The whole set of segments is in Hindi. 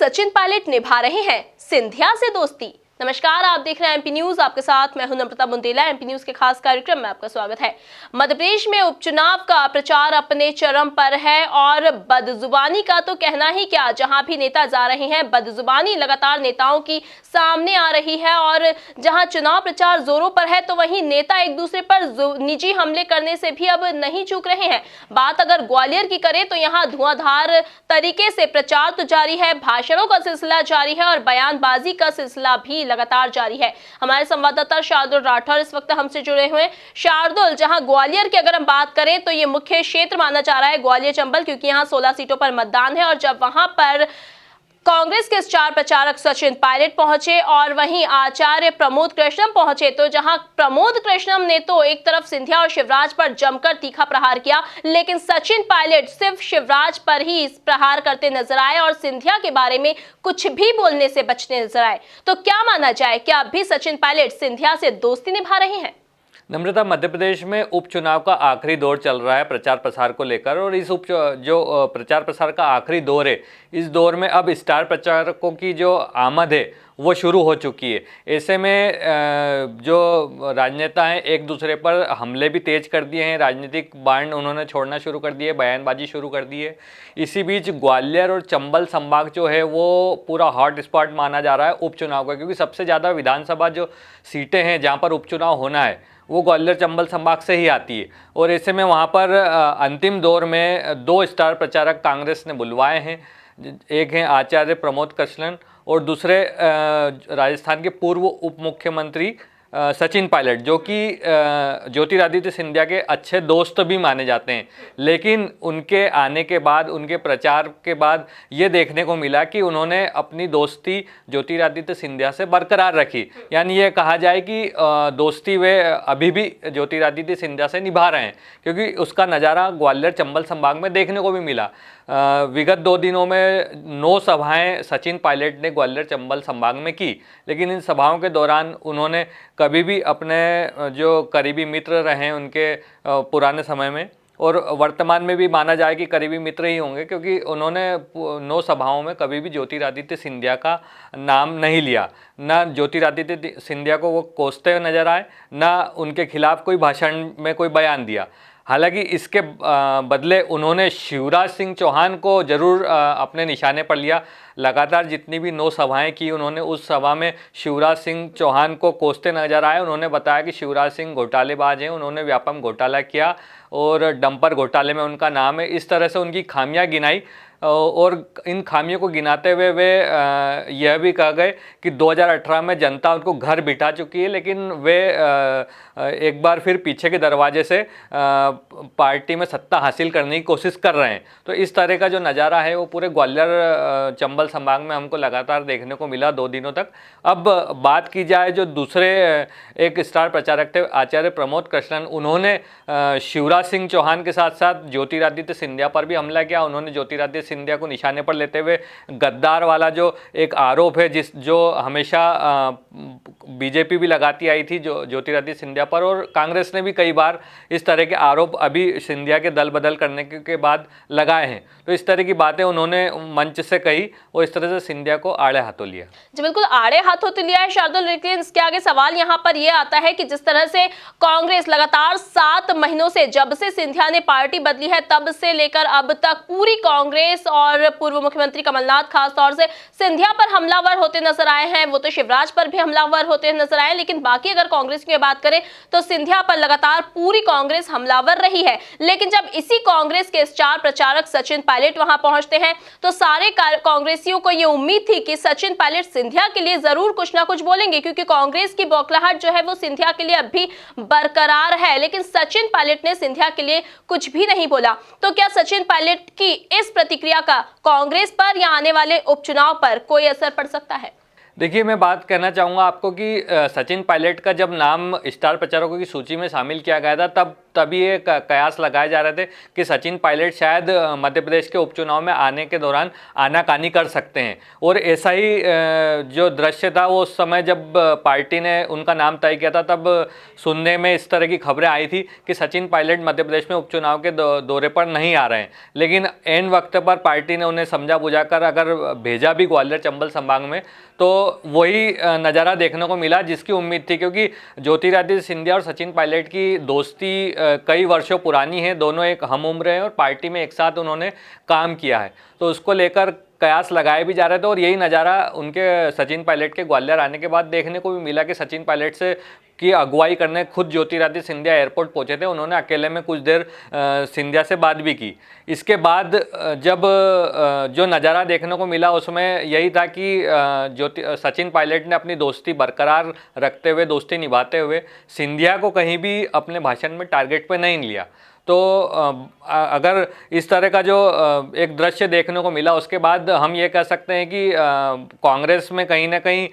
सचिन पायलट निभा रहे हैं सिंधिया से दोस्ती। नमस्कार, आप देख रहे हैं एमपी न्यूज। आपके साथ मैं हूं नम्रता बुंदेला। एमपी न्यूज के खास कार्यक्रम में आपका स्वागत है। मध्य प्रदेश में उपचुनाव का प्रचार अपने चरम पर है और बदजुबानी का तो कहना ही क्या। जहां भी नेता जा रहे हैं, बदजुबानी लगातार नेताओं की सामने आ रही है और जहां चुनाव प्रचार जोरों पर है तो वहीं नेता एक दूसरे पर निजी हमले करने से भी अब नहीं चूक रहे हैं। बात अगर ग्वालियर की करें तो यहाँ धुआंधार तरीके से प्रचार तो जारी है, भाषणों का सिलसिला जारी है और बयानबाजी का सिलसिला भी लगातार जारी है। हमारे संवाददाता शार्दुल राठौर इस वक्त हमसे जुड़े हुए हैं। शार्दुल, जहां ग्वालियर की अगर हम बात करें तो ये मुख्य क्षेत्र माना जा रहा है ग्वालियर चंबल, क्योंकि यहां 16 सीटों पर मतदान है और जब वहां पर कांग्रेस के स्टार प्रचारक सचिन पायलट पहुंचे और वहीं आचार्य प्रमोद कृष्णम पहुंचे, तो जहां प्रमोद कृष्णम ने तो एक तरफ सिंधिया और शिवराज पर जमकर तीखा प्रहार किया, लेकिन सचिन पायलट सिर्फ शिवराज पर ही इस प्रहार करते नजर आए और सिंधिया के बारे में कुछ भी बोलने से बचने नजर आए। तो क्या माना जाए, क्या अब भी सचिन पायलट सिंधिया से दोस्ती निभा रहे हैं? नम्रता, मध्य प्रदेश में उपचुनाव का आखिरी दौर चल रहा है प्रचार प्रसार को लेकर और इस प्रचार प्रसार का आखिरी दौर है, इस दौर में अब स्टार प्रचारकों की जो आमद है वो शुरू हो चुकी है। ऐसे में जो राजनेता हैं एक दूसरे पर हमले भी तेज कर दिए हैं, राजनीतिक बाण उन्होंने छोड़ना शुरू कर दिए, बयानबाजी शुरू कर दी है। इसी बीच ग्वालियर और चंबल संभाग जो है वो पूरा हॉट स्पॉट माना जा रहा है उपचुनाव का, क्योंकि सबसे ज़्यादा विधानसभा जो सीटें हैं जहाँ पर उपचुनाव होना है वो ग्वालियर चंबल संभाग से ही आती है। और ऐसे में वहाँ पर अंतिम दौर में 2 स्टार प्रचारक कांग्रेस ने बुलवाए हैं। एक हैं आचार्य प्रमोद कृष्णन और दूसरे राजस्थान के पूर्व उप मुख्यमंत्री सचिन पायलट, जो कि ज्योतिरादित्य सिंधिया के अच्छे दोस्त भी माने जाते हैं। लेकिन उनके आने के बाद, उनके प्रचार के बाद ये देखने को मिला कि उन्होंने अपनी दोस्ती ज्योतिरादित्य सिंधिया से बरकरार रखी। यानी ये कहा जाए कि दोस्ती वे अभी भी ज्योतिरादित्य सिंधिया से निभा रहे हैं, क्योंकि उसका नज़ारा ग्वालियर चंबल संभाग में देखने को भी मिला। विगत 2 दिनों में 9 सभाएं सचिन पायलट ने ग्वालियर चंबल संभाग में की, लेकिन इन सभाओं के दौरान उन्होंने कभी भी अपने जो करीबी मित्र रहे उनके पुराने समय में और वर्तमान में भी माना जाए कि करीबी मित्र ही होंगे, क्योंकि उन्होंने 9 सभाओं में कभी भी ज्योतिरादित्य सिंधिया का नाम नहीं लिया। ना ज्योतिरादित्य सिंधिया को वो कोसते हुए नजर आए, ना उनके खिलाफ कोई भाषण में कोई बयान दिया। हालांकि इसके बदले उन्होंने शिवराज सिंह चौहान को जरूर अपने निशाने पर लिया। लगातार जितनी भी 9 सभाएं की उन्होंने, उस सभा में शिवराज सिंह चौहान को कोसते नजर आए। उन्होंने बताया कि शिवराज सिंह घोटालेबाज हैं, उन्होंने व्यापम घोटाला किया और डंपर घोटाले में उनका नाम है। इस तरह से उनकी खामियां गिनाई और इन खामियों को गिनाते हुए वे यह भी कह गए कि 2018 में जनता उनको घर बिठा चुकी है, लेकिन वे एक बार फिर पीछे के दरवाजे से पार्टी में सत्ता हासिल करने की कोशिश कर रहे हैं। तो इस तरह का जो नज़ारा है वो पूरे ग्वालियर चंबल संभाग में हमको लगातार देखने को मिला 2 दिनों तक। अब बात की जाए जो दूसरे एक स्टार प्रचारक थे आचार्य प्रमोद कृष्णन, उन्होंने शिवराज सिंह चौहान के साथ साथ ज्योतिरादित्य सिंधिया पर भी हमला किया। उन्होंने ज्योतिरादित्य सिंधिया को निशाने पर लेते हुए गद्दार वाला जो एक आरोप है जो हमेशा बीजेपी भी लगाती आई थी जो ज्योतिरादित्य सिंधिया पर, और कांग्रेस ने भी कई बार इस तरह के आरोप अभी सिंधिया के दल बदल करने के बाद लगाए हैं। तो इस तरह की बातें उन्होंने मंच से कही और इस तरह से सिंधिया को आड़े हाथों लिया। जी बिल्कुल, आड़े हाथों तो लिया है शार्दुल, लेकिन इसके आगे सवाल यहाँ पर यह आता है कि जिस तरह से कांग्रेस लगातार 7 महीनों से, जब से सिंधिया ने पार्टी बदली है तब से लेकर अब तक पूरी कांग्रेस और पूर्व मुख्यमंत्री कमलनाथ खास तौर से सिंधिया पर हमलावर होते नजर आए हैं। वो तो शिवराज पर भी हमलावर होते नजर आए, लेकिन बाकी अगर कांग्रेस की बात करें तो सिंधिया पर लगातार पूरी कांग्रेस हमलावर रही है। लेकिन जब इसी कांग्रेस के स्टार प्रचारक सचिन पायलट वहां पहुंचते हैं तो सारे कांग्रेसियों को यह उम्मीद थी कि सचिन पायलट सिंधिया के लिए जरूर कुछ ना कुछ बोलेंगे, क्योंकि कांग्रेस की बौखलाहट जो है वो सिंधिया के लिए अब भी बरकरार है। लेकिन सचिन पायलट ने सिंधिया के लिए कुछ भी नहीं बोला। तो क्या सचिन पायलट की इस प्रतिक्रिया का कांग्रेस पर या आने वाले उपचुनाव पर कोई असर पड़ सकता है? देखिए, मैं बात कहना चाहूँगा आपको कि सचिन पायलट का जब नाम स्टार प्रचारकों की सूची में शामिल किया गया था तब तभी ये कयास लगाए जा रहे थे कि सचिन पायलट शायद मध्य प्रदेश के उपचुनाव में आने के दौरान आनाकानी कर सकते हैं। और ऐसा ही जो दृश्य था वो उस समय जब पार्टी ने उनका नाम तय किया था, तब सुनने में इस तरह की खबरें आई थी कि सचिन पायलट मध्य प्रदेश में उपचुनाव के दौरे पर नहीं आ रहे हैं। लेकिन ऐन वक्त पर पार्टी ने उन्हें समझा बुझाकर अगर भेजा भी ग्वालियर चंबल संभाग में, तो वही नज़ारा देखने को मिला जिसकी उम्मीद थी, क्योंकि ज्योतिरादित्य सिंधिया और सचिन पायलट की दोस्ती कई वर्षों पुरानी है। दोनों एक हम उम्र हैं और पार्टी में एक साथ उन्होंने काम किया है, तो उसको लेकर कयास लगाए भी जा रहे थे। और यही नज़ारा उनके सचिन पायलट के ग्वालियर आने के बाद देखने को भी मिला कि सचिन पायलट से की अगुवाई करने खुद ज्योतिरादित्य सिंधिया एयरपोर्ट पहुंचे थे। उन्होंने अकेले में कुछ देर सिंधिया से बात भी की। इसके बाद जब जो नज़ारा देखने को मिला उसमें यही था कि सचिन पायलट ने अपनी दोस्ती बरकरार रखते हुए, दोस्ती निभाते हुए सिंधिया को कहीं भी अपने भाषण में टारगेट पे नहीं लिया। तो अगर इस तरह का जो एक दृश्य देखने को मिला, उसके बाद हम ये कह सकते हैं कि कांग्रेस में कहीं ना कहीं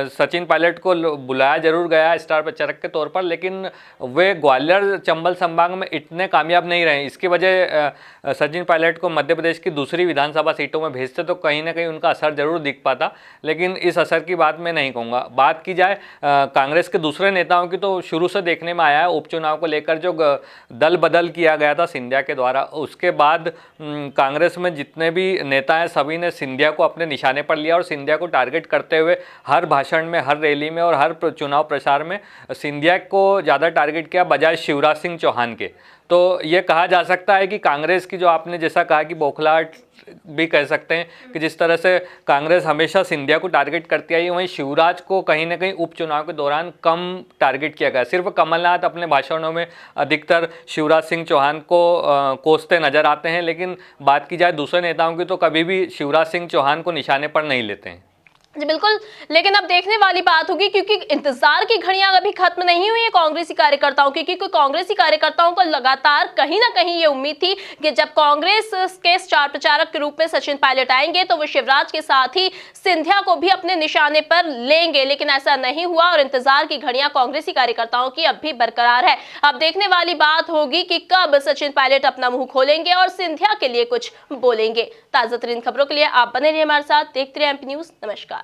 सचिन पायलट को बुलाया जरूर गया स्टार प्रचारक के तौर पर, लेकिन वे ग्वालियर चंबल संभाग में इतने कामयाब नहीं रहे। इसकी वजह सचिन पायलट को मध्य प्रदेश की दूसरी विधानसभा सीटों में भेजते तो कहीं ना कहीं उनका असर जरूर दिख पाता, लेकिन इस असर की बात मैं नहीं कहूँगा। बात की जाए कांग्रेस के दूसरे नेताओं की, तो शुरू से देखने में आया है उपचुनाव को लेकर जो दल बदल किया गया था सिंधिया के द्वारा, उसके बाद कांग्रेस में जितने भी नेता हैं सभी ने सिंधिया को अपने निशाने पर लिया और सिंधिया को टारगेट करते हुए हर भाषण में, हर रैली में और हर चुनाव प्रचार में सिंधिया को ज़्यादा टारगेट किया बजाय शिवराज सिंह चौहान के। तो ये कहा जा सकता है कि कांग्रेस की जो आपने जैसा कहा कि बौखलाहट भी कह सकते हैं कि जिस तरह से कांग्रेस हमेशा सिंधिया को टारगेट करती आई, वहीं शिवराज को कहीं ना कहीं उपचुनाव के दौरान कम टारगेट किया गया। सिर्फ कमलनाथ अपने भाषणों में अधिकतर शिवराज सिंह चौहान को कोसते नजर आते हैं, लेकिन बात की जाए दूसरे नेताओं की तो कभी भी शिवराज सिंह चौहान को निशाने पर नहीं लेते हैं। जी बिल्कुल, लेकिन अब देखने वाली बात होगी, क्योंकि इंतजार की घड़ियां अभी खत्म नहीं हुई है कांग्रेसी कार्यकर्ताओं की, क्योंकि कांग्रेसी कार्यकर्ताओं को लगातार कहीं ना कहीं ये उम्मीद थी कि जब कांग्रेस के स्टार प्रचारक के रूप में सचिन पायलट आएंगे तो वो शिवराज के साथ ही सिंधिया को भी अपने निशाने पर लेंगे, लेकिन ऐसा नहीं हुआ और इंतजार की घड़ियां कांग्रेसी कार्यकर्ताओं की अब भी बरकरार है। अब देखने वाली बात होगी कि कब सचिन पायलट अपना मुंह खोलेंगे और सिंधिया के लिए कुछ बोलेंगे। ताजा तरीन खबरों के लिए आप बने रहिए हमारे साथ, देखते रहिए एमपी न्यूज। नमस्कार।